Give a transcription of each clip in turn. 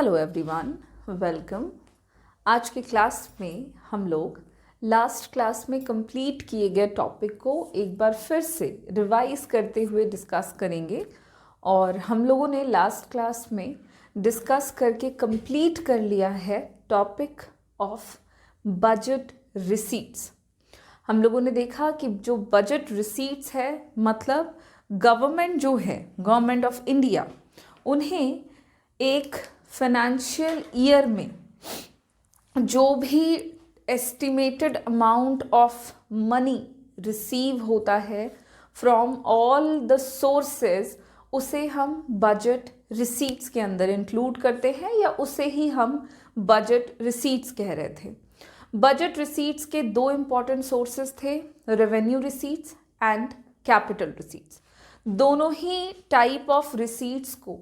Hello everyone, welcome. आज की class में हम लोग लास्ट क्लास में कंप्लीट किए गए टॉपिक को एक बार फिर से रिवाइज करते हुए डिस्कस करेंगे। और हम लोगों ने लास्ट क्लास में डिस्कस करके कंप्लीट कर लिया है टॉपिक ऑफ बजट रिसीट्स। हम लोगों ने देखा कि जो बजट रिसीट्स है मतलब गवर्नमेंट जो है, गवर्नमेंट ऑफ इंडिया, उन्हें एक फाइनेंशियल ईयर में जो भी estimated amount of money receive होता है फ्रॉम ऑल द सोर्सेज, उसे हम बजट रिसीट्स के अंदर इंक्लूड करते हैं, या उसे ही हम बजट रिसीट्स कह रहे थे। बजट रिसीट्स के दो इंपॉर्टेंट सोर्सेज थे, revenue receipts and capital receipts. दोनों ही टाइप ऑफ रिसीट्स को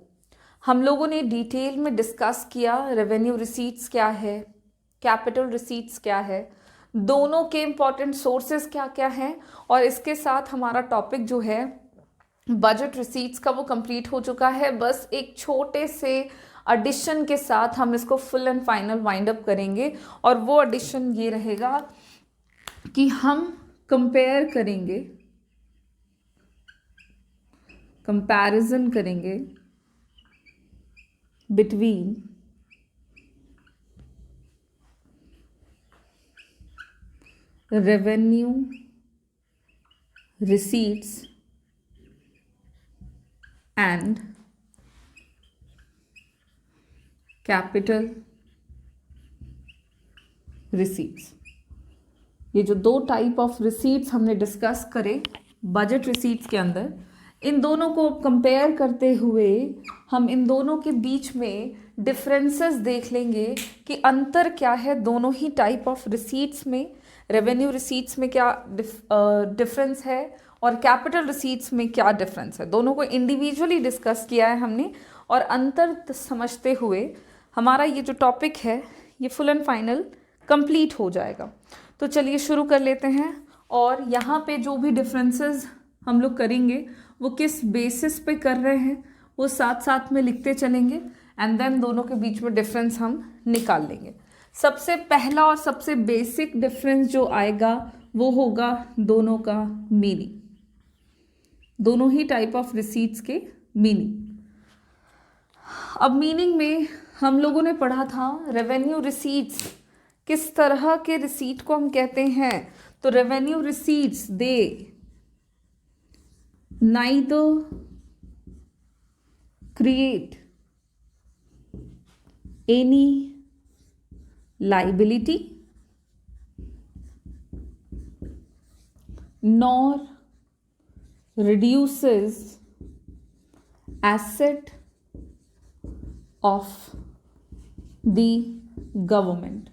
हम लोगों ने डिटेल में डिस्कस किया। रेवेन्यू रिसीट्स क्या है, कैपिटल रिसीट्स क्या है, दोनों के इंपॉर्टेंट सोर्सेज क्या क्या हैं, और इसके साथ हमारा टॉपिक जो है बजट रिसीट्स का वो कंप्लीट हो चुका है। बस एक छोटे से एडिशन के साथ हम इसको full and final wind up करेंगे, और वो एडिशन ये रहेगा कि हम कंपेयर करेंगे, कंपैरिजन करेंगे between revenue receipts and capital receipts। ये जो दो टाइप ऑफ रिसीट्स हमने डिस्कस करे बजट रिसीट्स के अंदर, इन दोनों को कंपेयर करते हुए हम इन दोनों के बीच में डिफरेंसेस देख लेंगे कि अंतर क्या है दोनों ही टाइप ऑफ रिसीट्स में। रेवेन्यू रिसीट्स में क्या डिफरेंस है और कैपिटल रिसीट्स में क्या डिफरेंस है, दोनों को इंडिविजुअली डिस्कस किया है हमने। और अंतर समझते हुए हमारा ये जो टॉपिक है ये फुल एंड फाइनल कंप्लीट हो जाएगा। तो चलिए शुरू कर लेते हैं। और यहाँ पे जो भी डिफरेंसेस हम लोग करेंगे वो किस बेसिस पे कर रहे हैं वो साथ साथ में लिखते चलेंगे, एंड देन दोनों के बीच में डिफरेंस हम निकाल लेंगे। सबसे पहला और सबसे बेसिक डिफरेंस जो आएगा वो होगा दोनों का मीनिंग, दोनों ही टाइप ऑफ रिसीट्स के मीनिंग। अब मीनिंग में हम लोगों ने पढ़ा था रेवेन्यू रिसीट्स, किस तरह के रिसीट को हम कहते हैं। तो revenue receipts they neither create any liability nor reduces asset of the government।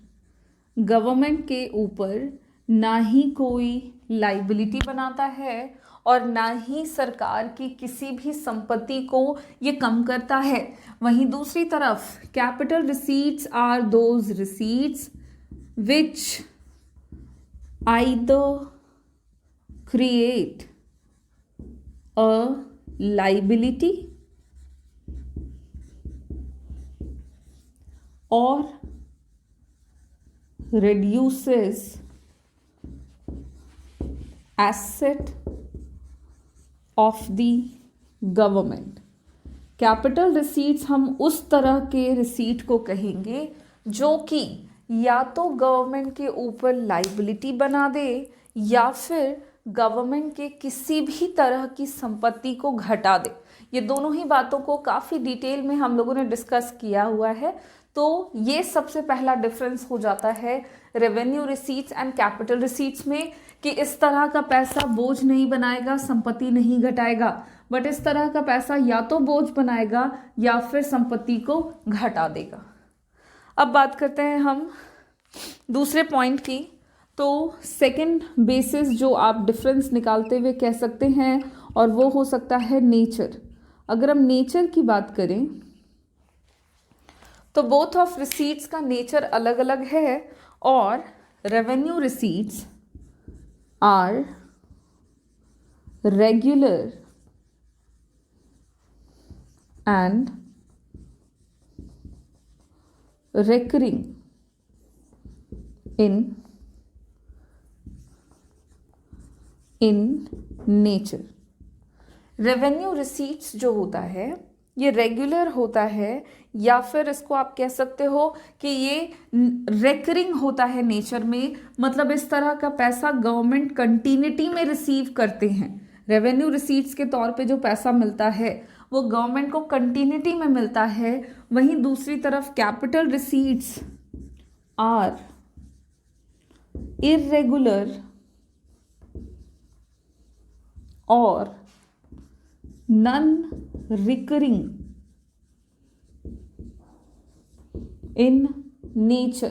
Government के ऊपर ना ही कोई लाइबिलिटी बनाता है और ना ही सरकार की किसी भी संपत्ति को ये कम करता है। वहीं दूसरी तरफ capital receipts are those receipts which either create a liability or reduces asset of the government। Capital receipts हम उस तरह के रिसीट को कहेंगे जो कि या तो गवर्नमेंट के ऊपर लाइबिलिटी बना दे या फिर गवर्नमेंट के किसी भी तरह की संपत्ति को घटा दे। ये दोनों ही बातों को काफ़ी डिटेल में हम लोगों ने डिस्कस किया हुआ है। तो ये सबसे पहला डिफरेंस हो जाता है revenue receipts and capital receipts में, कि इस तरह का पैसा बोझ नहीं बनाएगा, संपत्ति नहीं घटाएगा, बट इस तरह का पैसा या तो बोझ बनाएगा या फिर संपत्ति को घटा देगा। अब बात करते हैं हम दूसरे पॉइंट की। तो सेकंड बेसिस जो आप डिफरेंस निकालते हुए कह सकते हैं, और वो हो सकता है नेचर। अगर हम नेचर की बात करें तो बोथ ऑफ रिसीट्स का नेचर अलग अलग है, और revenue receipts are regular and recurring in nature। Revenue receipts जो होता है ये रेगुलर होता है, या फिर इसको आप कह सकते हो कि ये रेकरिंग होता है नेचर में। मतलब इस तरह का पैसा गवर्नमेंट कंटिन्यूटी में रिसीव करते हैं। रेवेन्यू रिसीट्स के तौर पे जो पैसा मिलता है वो गवर्नमेंट को कंटिन्यूटी में मिलता है। वहीं दूसरी तरफ कैपिटल रिसीट्स आर इर्रेगुलर और non recurring in nature.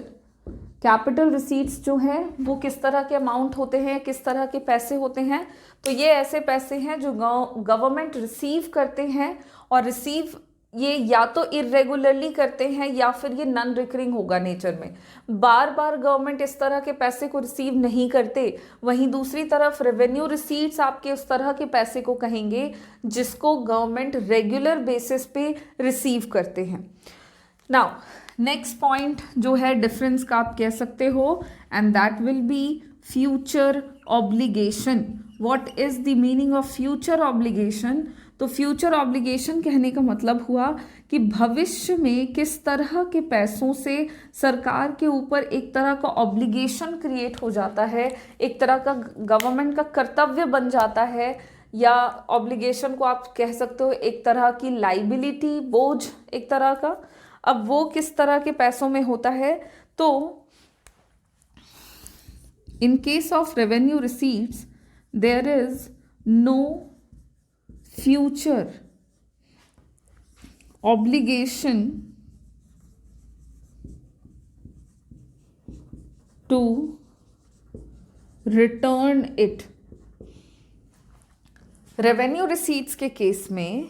Capital receipts जो है वो किस तरह के अमाउंट होते हैं, किस तरह के पैसे होते हैं? तो ये ऐसे पैसे हैं जो गवर्नमेंट रिसीव करते हैं, और रिसीव ये या तो इरेगुलरली करते हैं या फिर ये नॉन रिकरिंग होगा नेचर में। बार बार गवर्नमेंट इस तरह के पैसे को रिसीव नहीं करते। वहीं दूसरी तरफ रेवेन्यू रिसीट्स आपके उस तरह के पैसे को कहेंगे जिसको गवर्नमेंट रेगुलर बेसिस पे रिसीव करते हैं। नाउ नेक्स्ट पॉइंट जो है डिफरेंस का आप कह सकते हो, and that will be future obligation. What is the meaning of future obligation? तो फ्यूचर ऑब्लिगेशन कहने का मतलब हुआ कि भविष्य में किस तरह के पैसों से सरकार के ऊपर एक तरह का ऑब्लिगेशन क्रिएट हो जाता है, एक तरह का गवर्नमेंट का कर्तव्य बन जाता है, या ऑब्लिगेशन को आप कह सकते हो एक तरह की लाइबिलिटी, बोझ एक तरह का। अब वो किस तरह के पैसों में होता है? तो in case of revenue receipts there is no future obligation to return it। Revenue receipts के केस में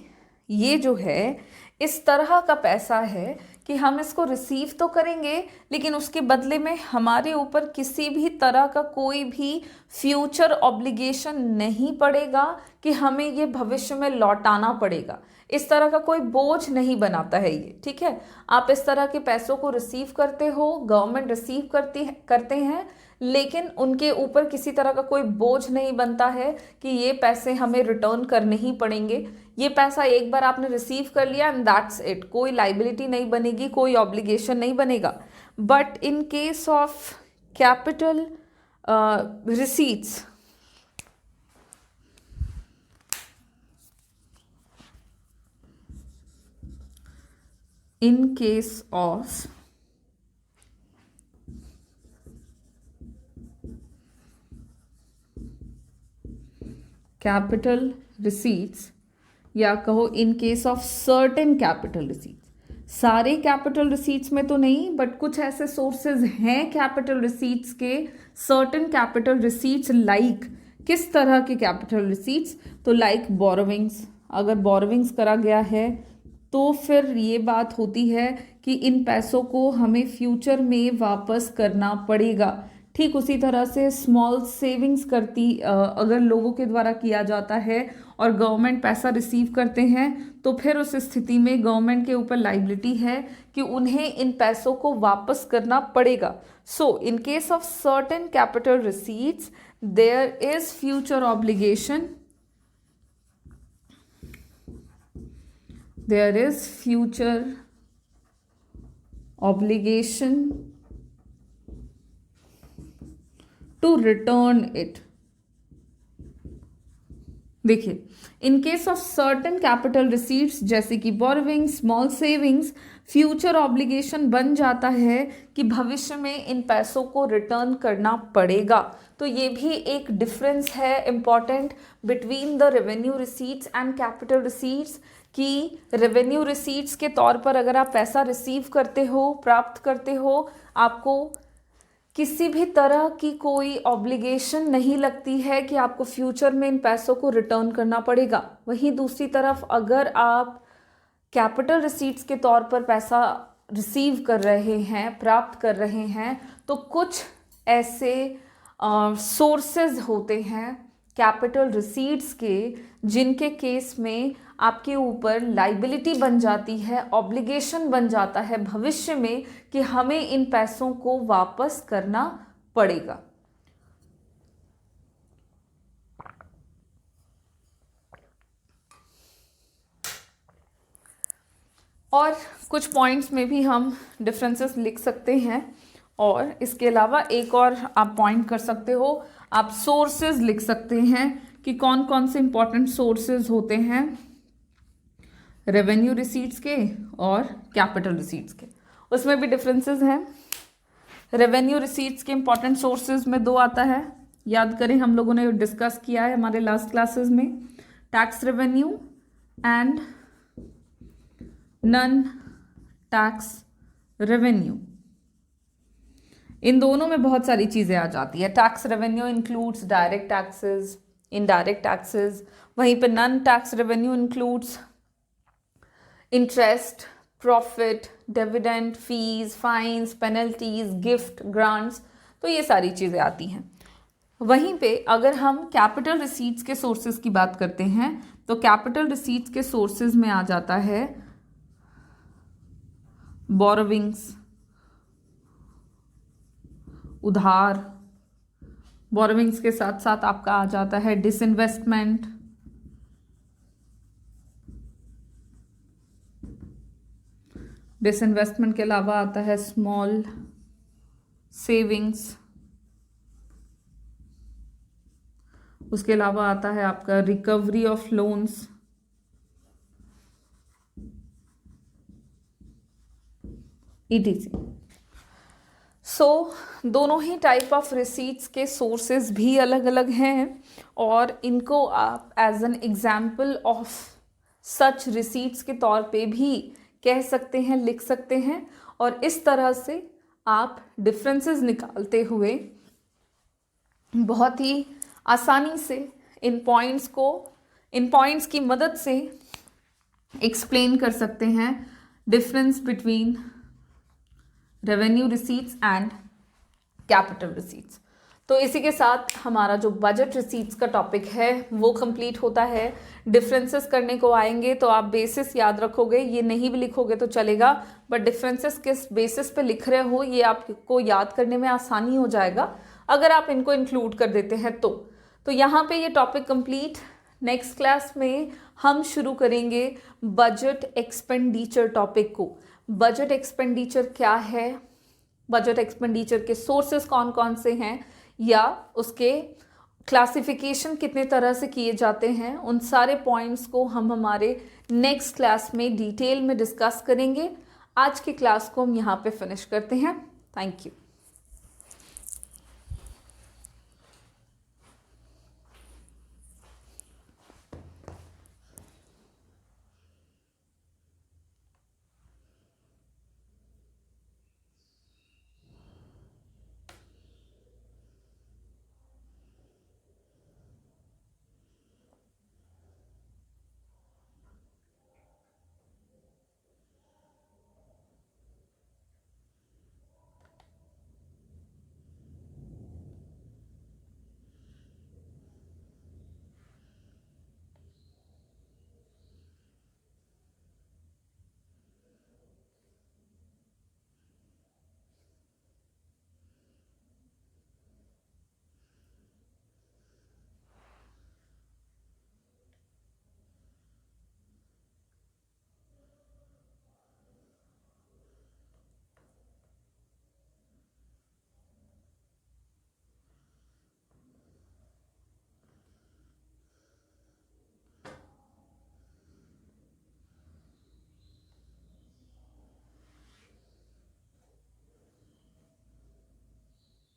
ये जो है इस तरह का पैसा है कि हम इसको रिसीव तो करेंगे, लेकिन उसके बदले में हमारे ऊपर किसी भी तरह का कोई भी फ्यूचर ऑब्लिगेशन नहीं पड़ेगा कि हमें ये भविष्य में लौटाना पड़ेगा। इस तरह का कोई बोझ नहीं बनाता है ये, ठीक है। आप इस तरह के पैसों को रिसीव करते हो, गवर्नमेंट रिसीव करते हैं, लेकिन उनके ऊपर किसी तरह का कोई बोझ नहीं बनता है कि ये पैसे हमें रिटर्न करने ही पड़ेंगे। ये पैसा एक बार आपने रिसीव कर लिया एंड दैट्स इट, कोई लाइबिलिटी नहीं बनेगी, कोई ऑब्लिगेशन नहीं बनेगा। But in case of capital receipts, in case of capital receipts, या कहो इन case of certain capital receipts, सारे कैपिटल रिसीट्स में तो नहीं बट कुछ ऐसे सोर्सेज हैं कैपिटल रिसीट्स के, सर्टेन कैपिटल रिसीट्स लाइक, किस तरह के कैपिटल रिसीट्स? तो लाइक बोरोविंग्स, अगर बोरोविंग्स करा गया है तो फिर ये बात होती है कि इन पैसों को हमें फ्यूचर में वापस करना पड़ेगा। ठीक उसी तरह से स्मॉल सेविंग्स अगर लोगों के द्वारा किया जाता है और गवर्नमेंट पैसा रिसीव करते हैं, तो फिर उस स्थिति में गवर्नमेंट के ऊपर लाइबिलिटी है कि उन्हें इन पैसों को वापस करना पड़ेगा। So in case of certain capital receipts there is future obligation, there is future obligation to return it। देखिए, in case of certain capital receipts जैसे कि borrowing, small savings, future obligation बन जाता है कि भविष्य में इन पैसों को रिटर्न करना पड़ेगा। तो ये भी एक डिफरेंस है important between the revenue receipts and capital receipts, कि रेवेन्यू रिसीट्स के तौर पर अगर आप पैसा रिसीव करते हो, प्राप्त करते हो, आपको किसी भी तरह की कोई ऑब्लिगेशन नहीं लगती है कि आपको फ्यूचर में इन पैसों को रिटर्न करना पड़ेगा। वहीं दूसरी तरफ अगर आप कैपिटल रिसीट्स के तौर पर पैसा रिसीव कर रहे हैं, प्राप्त कर रहे हैं, तो कुछ ऐसे सोर्सेज होते हैं कैपिटल रिसीट्स के जिनके केस में आपके ऊपर लाइबिलिटी बन जाती है, ऑब्लिगेशन बन जाता है भविष्य में कि हमें इन पैसों को वापस करना पड़ेगा। और कुछ पॉइंट्स में भी हम डिफरेंसेस लिख सकते हैं, और इसके अलावा एक और आप पॉइंट कर सकते हो, आप सोर्सेज लिख सकते हैं कि कौन कौन से इंपॉर्टेंट सोर्सेज होते हैं रेवेन्यू रिसीट्स के और कैपिटल रिसीट्स के। उसमें भी डिफरेंसेस हैं। रेवेन्यू रिसीट्स के इंपॉर्टेंट सोर्सेज में दो आता है, याद करें हम लोगों ने डिस्कस किया है हमारे लास्ट क्लासेस में, tax revenue and non tax revenue. इन दोनों में बहुत सारी चीज़ें आ जाती है। Tax revenue includes direct taxes, indirect taxes, वहीं पे non tax revenue includes interest, profit, dividend, fees, fines, penalties, gift, grants, तो ये सारी चीज़ें आती हैं। वहीं पे अगर हम कैपिटल रिसीट्स के सोर्सेज की बात करते हैं तो कैपिटल रिसीट्स के सोर्सेज में आ जाता है बोरोविंग्स, उधार, बोरोविंग्स के साथ साथ आपका आ जाता है डिसइन्वेस्टमेंट, डिसइन्वेस्टमेंट के अलावा आता है स्मॉल सेविंग्स, उसके अलावा आता है आपका recovery of loans, ETC। So दोनों ही टाइप ऑफ रिसीट्स के सोर्सेज भी अलग अलग हैं, और इनको आप as an example of such receipts के तौर पे भी कह सकते हैं, लिख सकते हैं, और इस तरह से आप डिफरेंसेस निकालते हुए बहुत ही आसानी से इन पॉइंट्स की मदद से एक्सप्लेन कर सकते हैं difference between revenue receipts and capital receipts. तो इसी के साथ हमारा जो बजट रिसीट्स का टॉपिक है वो कंप्लीट होता है। डिफरेंसेस करने को आएंगे तो आप बेसिस याद रखोगे, ये नहीं भी लिखोगे तो चलेगा, बट डिफरेंसेस किस बेसिस पे लिख रहे हो ये आपको याद करने में आसानी हो जाएगा अगर आप इनको इंक्लूड कर देते हैं तो यहाँ पे ये टॉपिक कंप्लीट। नेक्स्ट क्लास में हम शुरू करेंगे बजट एक्सपेंडिचर टॉपिक को। बजट एक्सपेंडिचर क्या है, बजट एक्सपेंडिचर के सोर्सेस कौन कौन से हैं, या उसके क्लासिफिकेशन कितने तरह से किए जाते हैं, उन सारे पॉइंट्स को हम हमारे नेक्स्ट क्लास में डिटेल में डिस्कस करेंगे। आज की क्लास को हम यहाँ पे फिनिश करते हैं। Thank you.